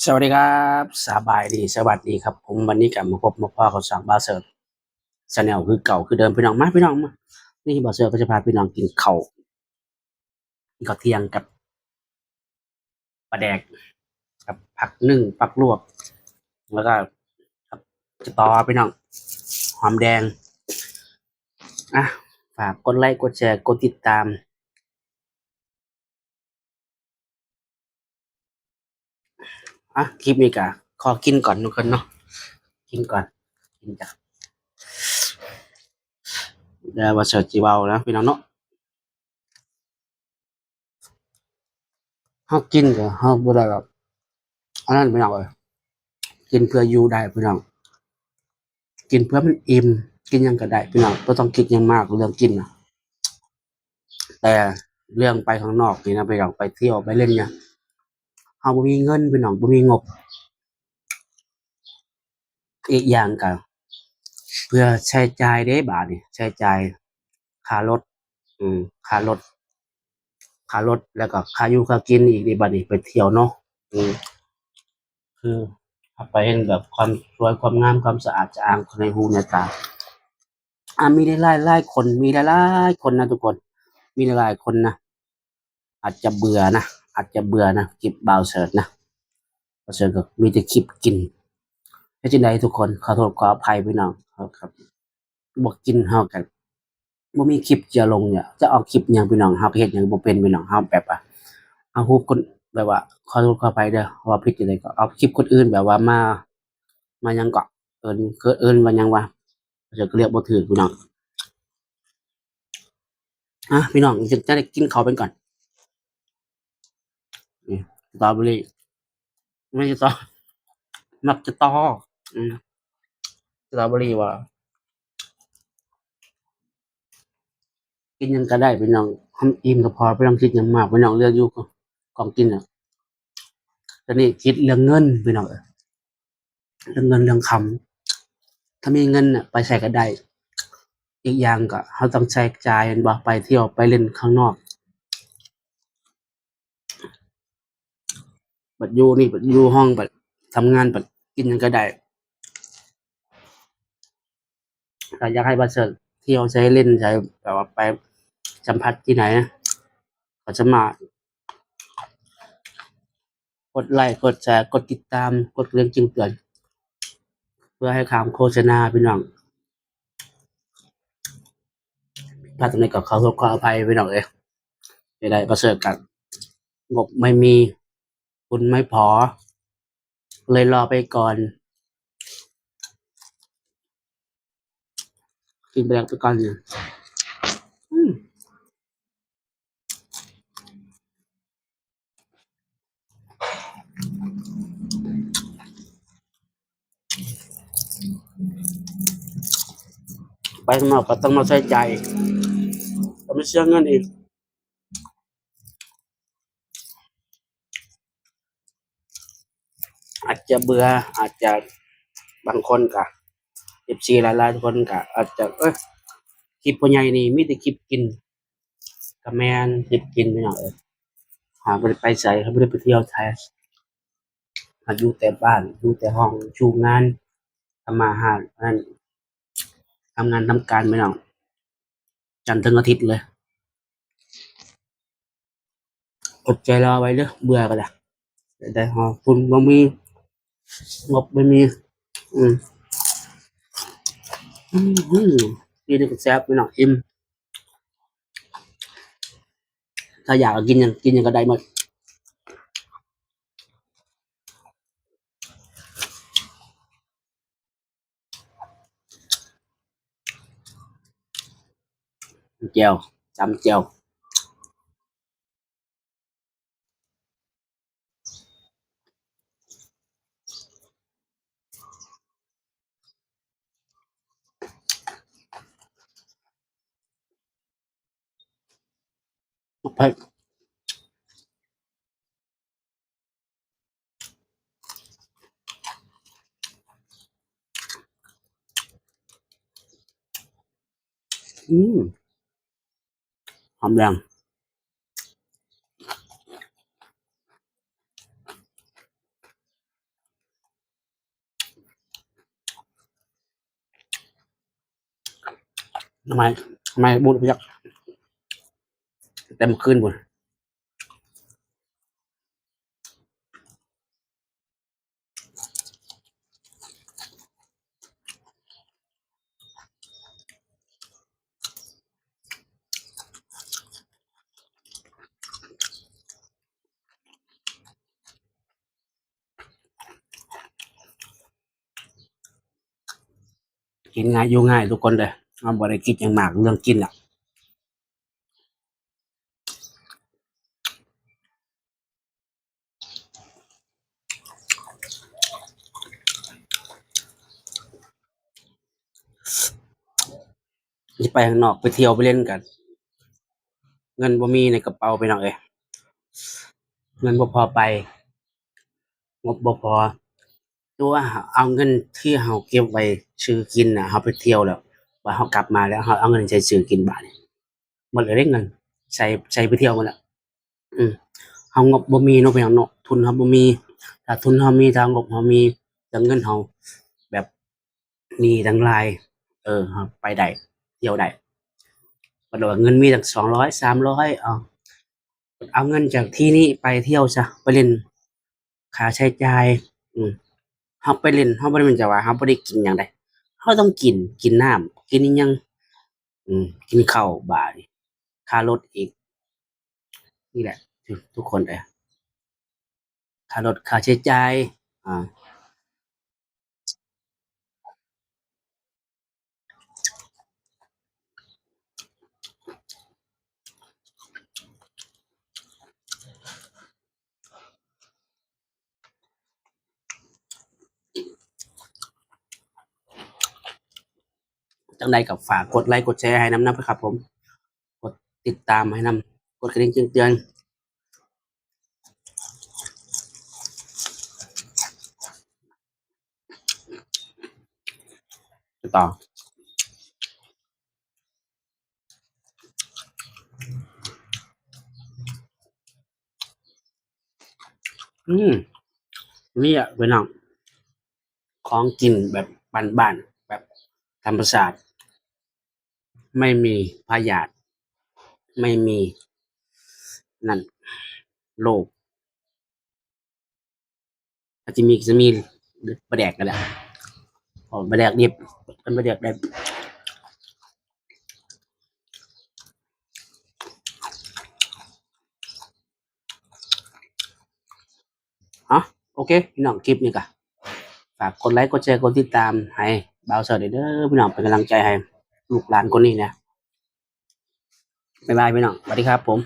สวัสดีครับสบายดีสวัสดีครับผมวันนี้กลับมาพบมาพ่อเขาสั่งบาเสิร์ชาแนลคือเก่าคือเดิมพี่น้องมาพี่น้องมานี่บาเสิร์ก็จะพาพี่น้องกินข้าวเที่ยงกับปลาแดกกับผักนึ่งผักลวกแล้วก็กับจะต่อพี่น้องหอมแดงอ่ะฝากกดไลค์กดแชร์กดติดตามคลิปนี้กะขอกินก่อนทุกคนเนาะกินก่อนกินจ้ะเดี๋ยวบาเสิร์จีเบานะพี่น้องเนาะเฮากินก็เฮาบ่ได้แบบอันนั้นพี่น้องเอ้ยกินเพื่ออยู่ได้พี่น้อง กินเพื่อมันอิ่มกินหยังก็ได้พี่น้องบ่ต้องคิดหยังมากเรื่องกินนะแต่เรื่องไปข้างนอกนี่นะพี่น้องไปเที่ยวไปเล่นเนี่ยเฮาบ่มีเงินพี่น้องบ่มีงบอีกอย่างก็เพื่อใช้จ่ายเด้บาดนี้ใช้จ่ายค่ารถอืมค่ารถแล้วก็ค่าอยู่ค่ากินอีกนี่บัดนี้ไปเที่ยวเนาะอืมคือถ้าไปเห็นแบบความสวยความงามความสะอาดสะอ้างในหูในตามีหลายๆคนมีหลายๆคนนะทุกคนมีหลายๆคนนะ อาจจะเบื่อนะอาจจะเบื่อนะคลิปบาวเสิร์ตนะบาวเสิร์ตก็มีแต่คลิปกินให้จังไดทุกคนขอโทษขออภัยพี่น้องครับบอกกินเฮากันบ่มีคลิปจะลงเนี่ยจะเอาคลิปหยังพี่น้องเฮาก็เฮ็ดหยังบ่เป็นพี่น้องเฮาแบบว่าเอารูปคนแบบว่าขอโทษขออภัยเด้อว่าผิดจังไดก็เอาคลิปคนอื่นแบบว่ามาหยังก็เอิ้นว่าหยังวะบาวเสิร์ตก็เรียกบ่ถูกพี่น้องพี่น้องจะได้กินข้าวเป็นก่อนนี่สตรอเบอร์รี่ไม่ใช่มักจะตออืมสตรอเบอร์รี่ว่า กินหยังก็ได้พี่น้องทำอิ่มก็พอบ่ต้องคิดหยังมากพี่น้องเลือกอยู่ของกินน่ะแต่นี่คิดเรื่องเงินพี่น้องเรื่องเงินเรื่องคำถ้ามีเงินน่ะไปไสก็ได้อีกอย่างก็เราต้องใช้จ่ายแม่นบ่ไปเที่ยวไปเล่นข้างนอกบัดอยู่นี่บัดอยู่ห้องบัดทำงานบัดกินหยังก็ได้ถ้าอยากให้บัดเซิงเที่ยวใช้เล่นใช้แบบว่าไปสัมผัสที่ไหนก็สามารถกดไลก์กดแชร์กดติดตามกดกระดิ่งแจ้งเตือนเพื่อให้ข่าวโฆษณาพี่น้องพลาดตรงนี้ก็ขอโทษขออภัยพี่น้องเอ้ยไม่ได้ประเสริฐกัน งบไม่มีทุนไม่พอเลยรอไปก่อนกินไปแล้วไปก่อนเนี่ยอืมไปข้างนอกก็ต้องมาใช้จ่ายอีกต้องมาเสียเงินอีกอาจจะเบื่ออาจจะบางคนก็14หลายๆคนก็อาจจะคลิปพ่อใหญ่นี่มีแต่คลิปกินก็แม่นคลิปกินพี่น้องเอ้ยบ่ได้ไปไสเขาบ่ได้ไปเที่ยวไสอยู่แต่บ้านอยู่แต่ห้องอยู่งานทำมาหาอันนั้นทำงานทำการพี่น้องจันทร์ถึงอาทิตย์เลยอดใจรอไว้เด้อเบื่อก็ได้แต่ฮอทุนบ่มีงบไม่มีอืม กินก็แซ่บพี่น้องอิ่มถ้าอยากก็กินหยังก็ได้หมดแจ่วจำแจ่วเผ็ดอืมหอมแดง ทำไมบุญพยักเต็มคืนบุญกินง่ายอยู่ง่ายทุกคนเลยเอาบริกิจอย่างมากเรื่องกินอ่ะจะไปข้างนอกไปเที่ยวไปเล่นกันเงินบ่มีในกระเป๋าไปหน่อยเลยเงินบ่พอไปงบบ่พอตัวเอาเงินที่เราเก็บไว้ซื้อกินน่ะเราไปเที่ยวแล้วว่าเรากลับมาแล้วเราเอาเงินใช้ซื้อกินบาดนี้หมดเลยได้เงินใช้ไปเที่ยวหมดแล้วอืมเรางบบ่มีเนาะไปข้างนอกทุนเราบ่มีถ้าทุนเรามีถ้างบเรามีแต่เงินเราแบบมีตั้งหลายเราไปได้เที่ยวได้บ่ได้ว่าเงินมีตั้ง200 300เอาเงินจากที่นี่ไปเที่ยวซะไปเล่นค่าใช้จ่ายอืมเราไปเล่นเราบ่ได้แม่นจะว่าเราบ่ได้กินหยังใดเราต้องกินน้ำกินอิหยังกินข้าวบาดนี้ค่ารถอีกนี่แหละทุกคนเอ้ยค่ารถค่าใช้จ่ายอ่าจังใดก็ฝากกดไลค์กดแชร์ให้นำนะครับผมกดติดตามให้นำกดกระดิ่งแจ้งเตือนต่ออืมนี่อ่ะพี่น้องของกินแบบบ้านๆแบบธรรมชาติไม่มีพยาธิไม่มีนั่นโรคอาจจะมีปลาแดกกันแหละพอปลาแดกดิบเป็นปลาแดกได้อ๋อโอเคพี่น้องคลิปนี้ก็ฝากกดไลค์กดแชร์กดติดตามให้บ่าวเสิร์ชเด้อพี่น้องเป็นกำลังใจให้ลูกหลานคนนี้นะบ๊ายบายพี่น้องสวัสดีครับผม